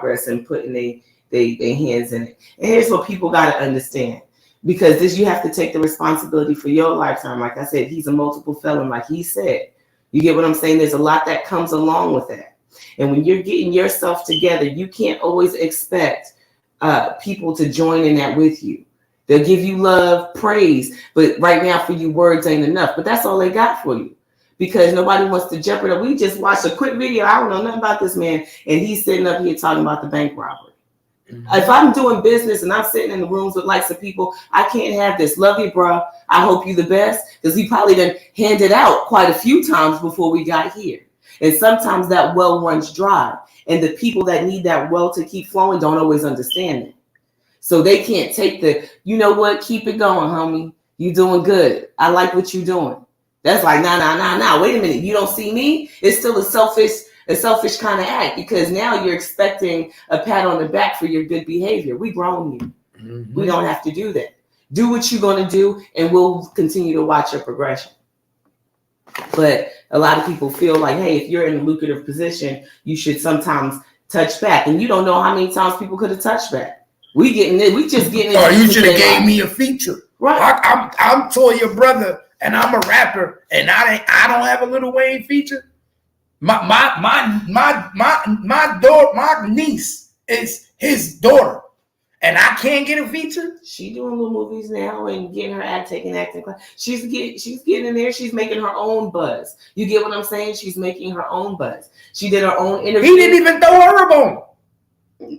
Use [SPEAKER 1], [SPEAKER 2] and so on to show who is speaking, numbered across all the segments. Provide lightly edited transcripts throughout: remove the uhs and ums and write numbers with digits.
[SPEAKER 1] progress and putting their hands in it. And here's what people got to understand. Because this, you have to take the responsibility for your lifetime. Like I said, he's a multiple felon, like he said. You get what I'm saying? There's a lot that comes along with that. And when you're getting yourself together, you can't always expect people to join in that with you. They'll give you love, praise, but right now for you, words ain't enough. But that's all they got for you, because nobody wants to jeopardize. We just watched a quick video. I don't know nothing about this man, and he's sitting up here talking about the bank robbery. If I'm doing business and I'm sitting in the rooms with likes of people, I can't have this. Love you, bro. I hope you the best, because he probably done handed out quite a few times before we got here. And sometimes that well runs dry, and the people that need that well to keep flowing don't always understand it. So they can't take the, you know what, keep it going, homie. You doing good. I like what you doing. That's like, nah. Wait a minute. You don't see me? It's still a selfish kind of act, because now you're expecting a pat on the back for your good behavior. We grown you. Mm-hmm. We don't have to do that. Do what you're going to do, and we'll continue to watch your progression. But a lot of people feel like, hey, if you're in a lucrative position, you should sometimes touch back. And you don't know how many times people could have touched back. We just getting it.
[SPEAKER 2] Oh, you should have gave me a feature. Right. I'm Toya brother, and I'm a rapper, and I don't have a Lil Wayne feature. My niece is his daughter, and I can't get a feature.
[SPEAKER 1] She doing little movies now and getting her acting class. She's getting in there. She's making her own buzz. You get what I'm saying? She's making her own buzz. She did her own interview.
[SPEAKER 2] He didn't even throw her a bone.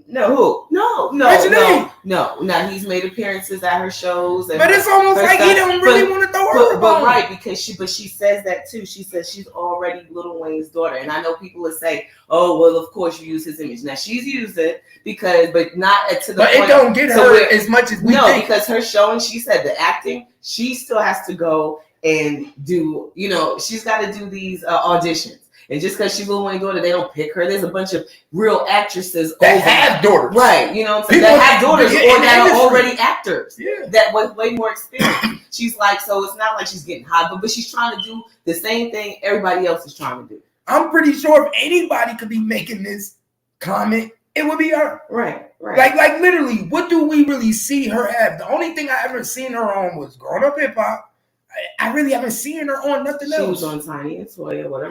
[SPEAKER 1] No. Now he's made appearances at her shows,
[SPEAKER 2] but it's almost like he don't really want to throw her.
[SPEAKER 1] But right, because she says that too. She says she's already Lil Wayne's daughter, and I know people will say, "Oh, well, of course you use his image." Now she's used it but not to the
[SPEAKER 2] but
[SPEAKER 1] point.
[SPEAKER 2] It don't get her as much as we think.
[SPEAKER 1] Because her show, and she said the acting, she still has to go and do. She's got to do these auditions. And just because she's Lil Wayne's daughter, they don't pick her. There's a bunch of real actresses
[SPEAKER 2] that have daughters.
[SPEAKER 1] Right. You know what I'm saying? That have daughters or that are already actors. Yeah. That with way more experience. She's like, so it's not like she's getting hot, but she's trying to do the same thing everybody else is trying to do.
[SPEAKER 2] I'm pretty sure if anybody could be making this comment, it would be her.
[SPEAKER 1] Right.
[SPEAKER 2] Like literally, what do we really see her have? The only thing I ever seen her on was Growing Up Hip Hop. I really haven't seen her on nothing else.
[SPEAKER 1] She was on Tiny and Toya with her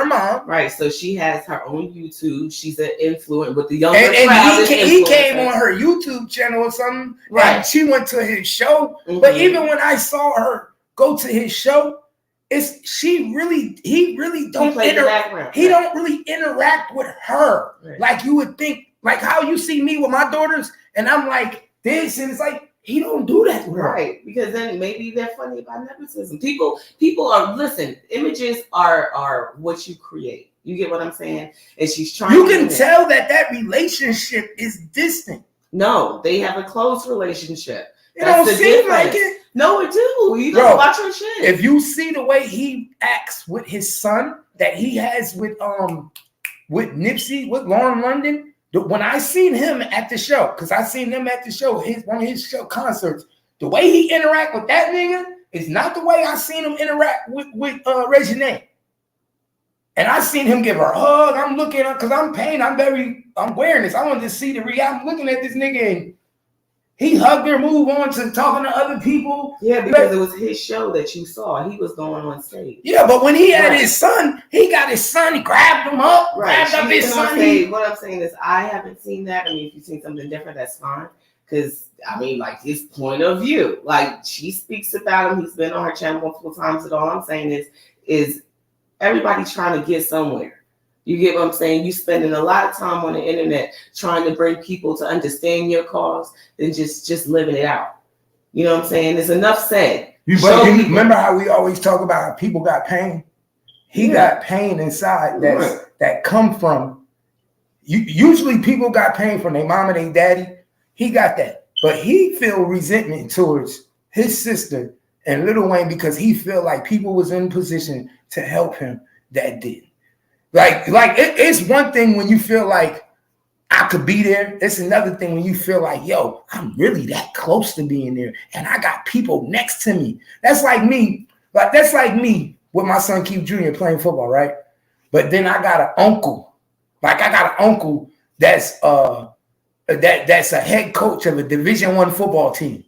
[SPEAKER 1] mom. Right. So she has her own YouTube. She's an influencer with the younger crowd.
[SPEAKER 2] And he came on her YouTube channel or something. Right. And she went to his show. Mm-hmm. But even when I saw her go to his show, he really don't interact with her. Right. Like you would think, like how you see me with my daughters, and I'm like this, and it's like, he don't do that with her.
[SPEAKER 1] Right, because then maybe they're funny about nepotism. People are, listen, images are what you create. You get what I'm saying? And she's trying.
[SPEAKER 2] You can tell that relationship is distant.
[SPEAKER 1] No, they have a close relationship.
[SPEAKER 2] It don't seem like it.
[SPEAKER 1] No, it do. You don't watch her shit.
[SPEAKER 2] If you see the way he acts with his son that he has with Nipsey, with Lauren London. When I seen him at the show, because I seen him at the show, one of his show concerts, the way he interact with that nigga is not the way I seen him interact with Regine. And I seen him give her a hug. I'm looking up because I'm wearing this. I wanted to see the reality. I'm looking at this nigga and he hugged her, moved on to talking to other people.
[SPEAKER 1] Yeah, because it was his show that you saw. He was going on stage.
[SPEAKER 2] Yeah, but when he had his son, he got his son, he grabbed him up, grabbed up his son.
[SPEAKER 1] What I'm saying is I haven't seen that. I mean, if you've seen something different, that's fine. Because, I mean, like, his point of view. Like, she speaks about him. He's been on her channel multiple times. And all I'm saying is everybody's trying to get somewhere. You get what I'm saying? You spending a lot of time on the internet trying to bring people to understand your cause than just living it out. You know what I'm saying? There's enough said.
[SPEAKER 2] Remember how we always talk about how people got pain? He got pain inside that come from. Usually people got pain from their mom and their daddy. He got that. But he feel resentment towards his sister and Lil Wayne because he feel like people was in position to help him that didn't. Like it's one thing when you feel like I could be there. It's another thing when you feel like, yo, I'm really that close to being there, and I got people next to me. That's like me. That's like me with my son Keith Jr. playing football, right? But then I got an uncle. Like I got an uncle that's a head coach of a Division I football team.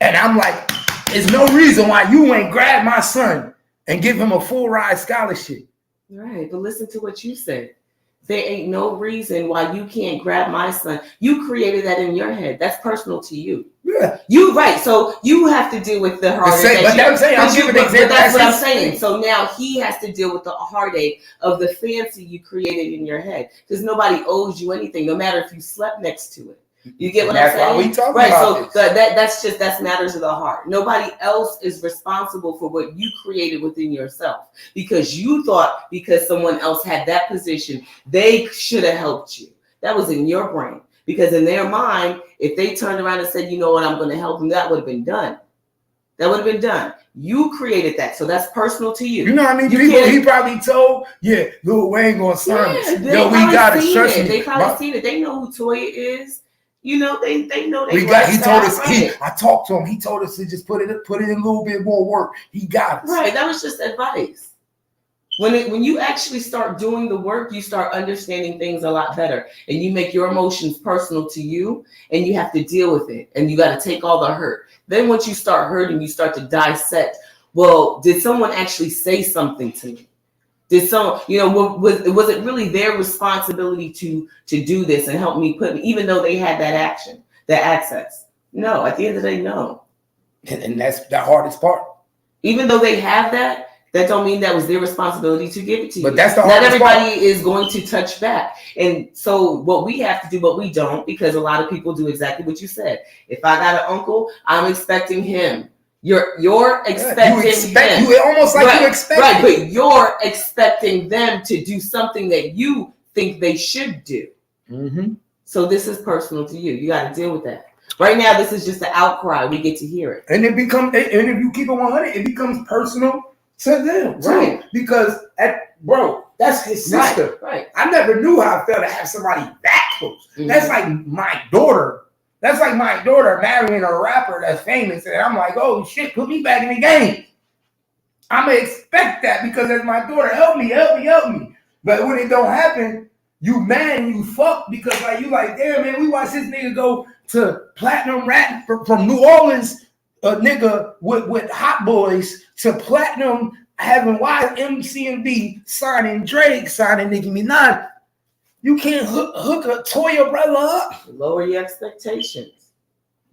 [SPEAKER 2] And I'm like, there's no reason why you ain't grab my son and give him a full ride scholarship.
[SPEAKER 1] Right, but listen to what you said. There ain't no reason why you can't grab my son. You created that in your head. That's personal to you.
[SPEAKER 2] Yeah.
[SPEAKER 1] You right. So you have to deal with the heartache.
[SPEAKER 2] But that's
[SPEAKER 1] what I'm saying. So now he has to deal with the heartache of the fancy you created in your head. Because nobody owes you anything, no matter if you slept next to it. You get what I'm saying?
[SPEAKER 2] That's why we talking
[SPEAKER 1] right.
[SPEAKER 2] about
[SPEAKER 1] So that's matters of the heart. Nobody else is responsible for what you created within yourself, because you thought because someone else had that position, they should have helped you. That was in your brain, because in their mind, if they turned around and said, you know what, I'm going to help them, that would have been done. That would have been done. You created that, so that's personal to you.
[SPEAKER 2] You know what I mean? People he probably told, Lil Wayne gonna sign us. Yo, we gotta trust me.
[SPEAKER 1] They probably seen it. They know who Toya is. You know, they know they.
[SPEAKER 2] He told us. I talked to him. He told us to just put in a little bit more work. He got us.
[SPEAKER 1] Right. That was just advice. When you actually start doing the work, you start understanding things a lot better, and you make your emotions personal to you, and you have to deal with it, and you got to take all the hurt. Then once you start hurting, you start to dissect. Well, did someone actually say something to me? Did someone, was it really their responsibility to do this and help me even though they had that access? No, at the end of the day, no.
[SPEAKER 2] And that's the hardest part.
[SPEAKER 1] Even though they have that don't mean that was their responsibility to give it to you.
[SPEAKER 2] But that's the
[SPEAKER 1] hardest
[SPEAKER 2] part.
[SPEAKER 1] Not everybody is going to touch back. And so what we have to do, but we don't, because a lot of people do exactly what you said. If I got an uncle, I'm expecting him. You're expecting them.
[SPEAKER 2] You almost like you expect.
[SPEAKER 1] Right, but you're expecting them to do something that you think they should do.
[SPEAKER 2] Mm-hmm.
[SPEAKER 1] So this is personal to you. You got to deal with that. Right now, this is just the outcry. We get to hear it.
[SPEAKER 2] And if you keep it 100, it becomes personal to them.
[SPEAKER 1] Right.
[SPEAKER 2] Too. Because, that's his sister.
[SPEAKER 1] Right.
[SPEAKER 2] I never knew how it felt to have somebody that close. Mm-hmm. That's like my daughter. That's like my daughter marrying a rapper that's famous, and I'm like, oh shit, put me back in the game. I'm gonna expect that because that's my daughter. Help me. But when it don't happen, you mad and you fuck because you like, damn man, we watched this nigga go to platinum rap from New Orleans, a nigga with Hot Boys to platinum, having YMCMB signing Drake, signing Nicki Minaj. You can't hook a Toya brother up.
[SPEAKER 1] Lower your expectations.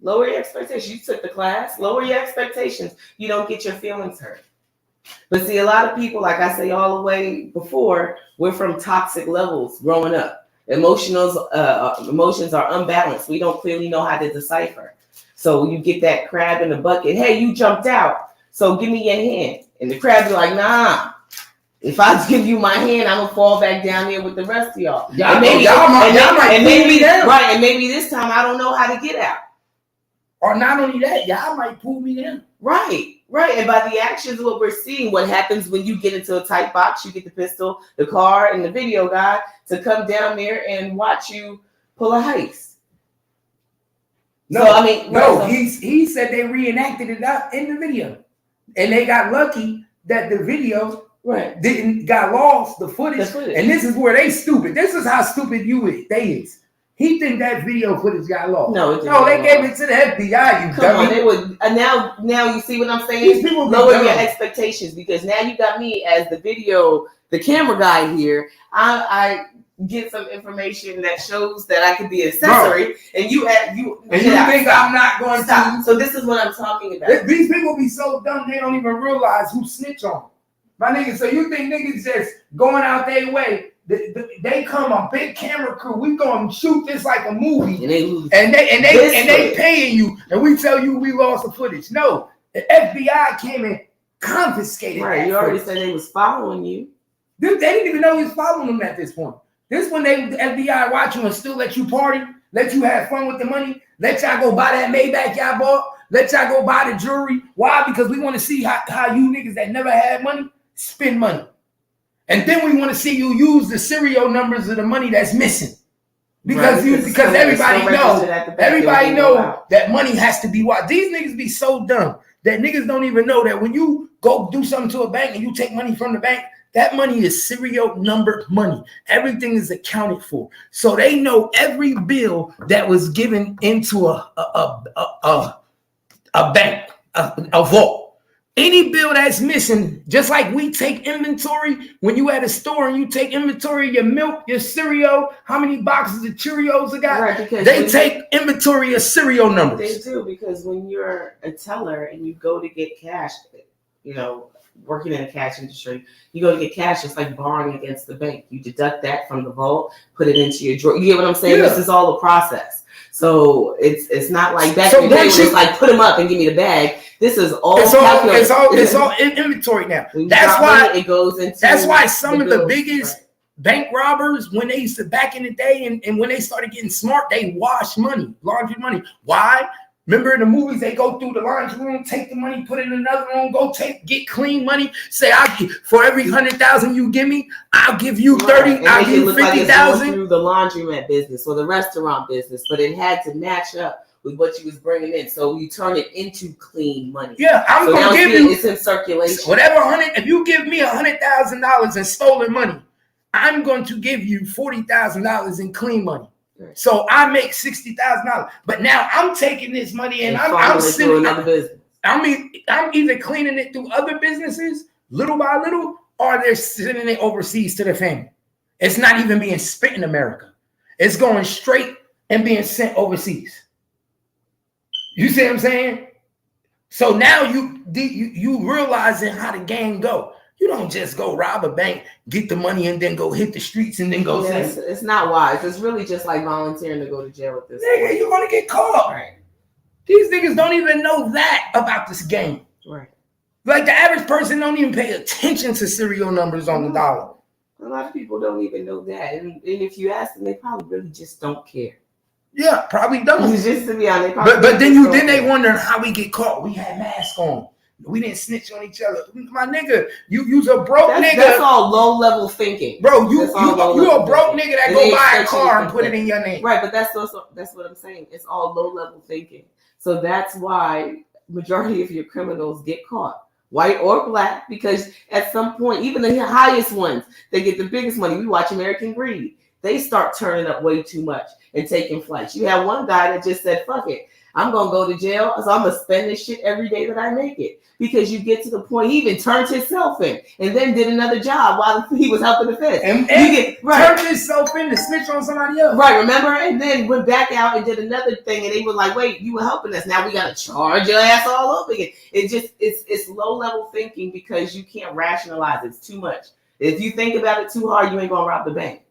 [SPEAKER 1] You took the class. Lower your expectations. You don't get your feelings hurt. But see, a lot of people, like I say all the way before, we're from toxic levels growing up. Emotions are unbalanced. We don't clearly know how to decipher. So you get that crab in the bucket. Hey, you jumped out. So give me your hand. And the crab be like, nah. If I give you my hand, I'm gonna fall back down there with the rest of y'all. And maybe this time I don't know how to get out.
[SPEAKER 2] Or not only that, y'all might pull me down.
[SPEAKER 1] Right. And by the actions of what we're seeing, what happens when you get into a tight box, you get the pistol, the car, and the video guy to come down there and watch you pull a heist.
[SPEAKER 2] He said they reenacted it out in the video, and they got lucky that the video.
[SPEAKER 1] Right.
[SPEAKER 2] Got lost the footage. And this is where they stupid. This is how stupid they is. He think that video footage got lost.
[SPEAKER 1] No,
[SPEAKER 2] they gave it to the FBI.
[SPEAKER 1] Come on, they would. Now you see what I'm saying?
[SPEAKER 2] These people
[SPEAKER 1] lower your expectations, because now you got me as the camera guy here. I get some information that shows that I could be accessory, and you think I'm not going to. So this is what I'm talking about.
[SPEAKER 2] These people be so dumb they don't even realize who snitch on them. My nigga, so you think niggas just going out their way? They come a big camera crew. We gonna shoot this like a movie, and they paying you, and we tell you we lost the footage. No, the FBI came and confiscated.
[SPEAKER 1] Right, you already said they was following you.
[SPEAKER 2] They didn't even know he was following them at this point. This when the FBI watch you and still let you party, let you have fun with the money, let y'all go buy that Maybach y'all bought, let y'all go buy the jewelry. Why? Because we want to see how you niggas that never had money spend money. And then we want to see you use the serial numbers of the money that's missing. Because everybody know that money has to be watched. These niggas be so dumb that niggas don't even know that when you go do something to a bank and you take money from the bank, That money is serial number money. Everything is accounted for. So they know every bill that was given into a bank, a vault. Any bill that's missing, just like we take inventory when you at a store and you take inventory of your milk, your cereal, how many boxes of Cheerios they got,
[SPEAKER 1] Right, because
[SPEAKER 2] they take inventory of serial numbers.
[SPEAKER 1] They do, because when you're a teller and you go to get cash, you know, working in a cash industry, you go to get cash, it's like borrowing against the bank. You deduct that from the vault, put it into your drawer. You get what I'm saying?
[SPEAKER 2] Yeah.
[SPEAKER 1] This is all a process. So it's not like back
[SPEAKER 2] So
[SPEAKER 1] in the day when
[SPEAKER 2] once you-
[SPEAKER 1] it's like put them up and give me the bag. This is all
[SPEAKER 2] It's all in inventory now.
[SPEAKER 1] When you
[SPEAKER 2] That's
[SPEAKER 1] drop
[SPEAKER 2] why
[SPEAKER 1] money, it goes into.
[SPEAKER 2] That's why some of the
[SPEAKER 1] bills.
[SPEAKER 2] biggest
[SPEAKER 1] Right.
[SPEAKER 2] bank robbers, when they used to back in the day and when they started getting smart, they wash money, laundry money. Why? Remember in the movies, they go through the laundry room, take the money, put it in another room, get clean money. Say, for every 100,000 you give me, I'll give you 30.
[SPEAKER 1] Right.
[SPEAKER 2] I'll give you
[SPEAKER 1] Like
[SPEAKER 2] 50,000
[SPEAKER 1] through the laundromat business or the restaurant business, but it had to match up with what you was bringing in, so you turn it into clean money.
[SPEAKER 2] Yeah, I'm
[SPEAKER 1] so
[SPEAKER 2] gonna give you.
[SPEAKER 1] It's in circulation.
[SPEAKER 2] Whatever If you give me $100,000 in stolen money, I'm going to give you $40,000 in clean money. Right. So I make $60,000. But now I'm taking this money and I'm sending
[SPEAKER 1] another business.
[SPEAKER 2] I'm either cleaning it through other businesses, little by little, or they're sending it overseas to their family. It's not even being spent in America. It's going straight and being sent overseas. You see what I'm saying? So now you realizing how the game go. You don't just go rob a bank, get the money, and then go hit the streets and then go.
[SPEAKER 1] Yes, it's not wise. It's really just like volunteering to go to jail with this.
[SPEAKER 2] Nigga, you're gonna get caught.
[SPEAKER 1] Right.
[SPEAKER 2] These niggas don't even know that about this game.
[SPEAKER 1] Right.
[SPEAKER 2] Like the average person don't even pay attention to serial numbers on the dollar.
[SPEAKER 1] A lot of people don't even know that, and if you ask them, they probably really just don't care.
[SPEAKER 2] Yeah, probably don't.
[SPEAKER 1] Just to be honest,
[SPEAKER 2] but then they wondering how we get caught. We had masks on. We didn't snitch on each other. My nigga, you's a broke nigga.
[SPEAKER 1] That's all low level thinking,
[SPEAKER 2] bro. You a broke nigga that go buy a car and put it in your name.
[SPEAKER 1] Right, but that's what I'm saying. It's all low level thinking. So that's why majority of your criminals get caught, white or black, because at some point, even the highest ones, they get the biggest money. We watch American Greed. They start turning up way too much and taking flights. You have one guy that just said, fuck it, I'm going to go to jail, so I'm going to spend this shit every day that I make it. Because you get to the point, he even turned himself in and then did another job while he was helping the feds.
[SPEAKER 2] And turned himself in to snitch on somebody else.
[SPEAKER 1] Right, remember? And then went back out and did another thing, and they were like, wait, you were helping us. Now we got to charge your ass all over again. It's low-level thinking because you can't rationalize it. It's too much. If you think about it too hard, you ain't going to rob the bank.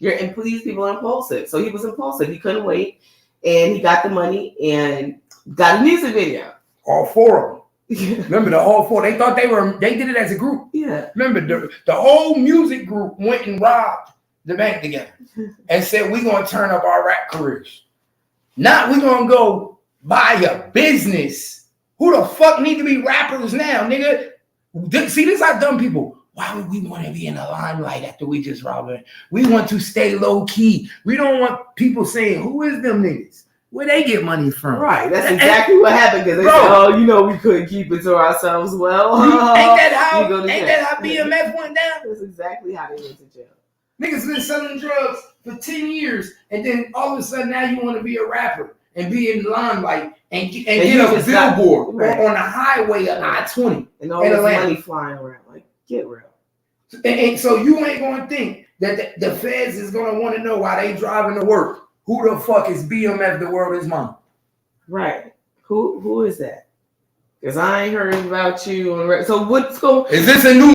[SPEAKER 1] And these people are impulsive. So he was impulsive. He couldn't wait. And he got the money and got a music video.
[SPEAKER 2] All four of them. Remember the whole four? They thought they did it as a group.
[SPEAKER 1] Yeah.
[SPEAKER 2] Remember the whole music group went and robbed the bank together and said, we're going to turn up our rap careers. Not we're going to go buy a business. Who the fuck need to be rappers now, nigga? See, this is how dumb people. Why would we want to be in the limelight after we just robbed it? We want to stay low key. We don't want people saying, who is them niggas? Where they get money from?
[SPEAKER 1] Right. That's exactly what happened. Because they said, oh, we couldn't keep it to ourselves. Well,
[SPEAKER 2] ain't that how BMF went down?
[SPEAKER 1] That's exactly how they went to jail.
[SPEAKER 2] Niggas been selling drugs for 10 years, and then all of a sudden now you want to be a rapper and be in the limelight and get a billboard on the highway of I-20.
[SPEAKER 1] And all this money flying around. Like, get real.
[SPEAKER 2] And so you ain't going to think that the feds is going to want to know why they driving to work. Who the fuck is BMF? The world is mine.
[SPEAKER 1] Right. Who is that? Because I ain't heard about you. So what's going?
[SPEAKER 2] Is this a new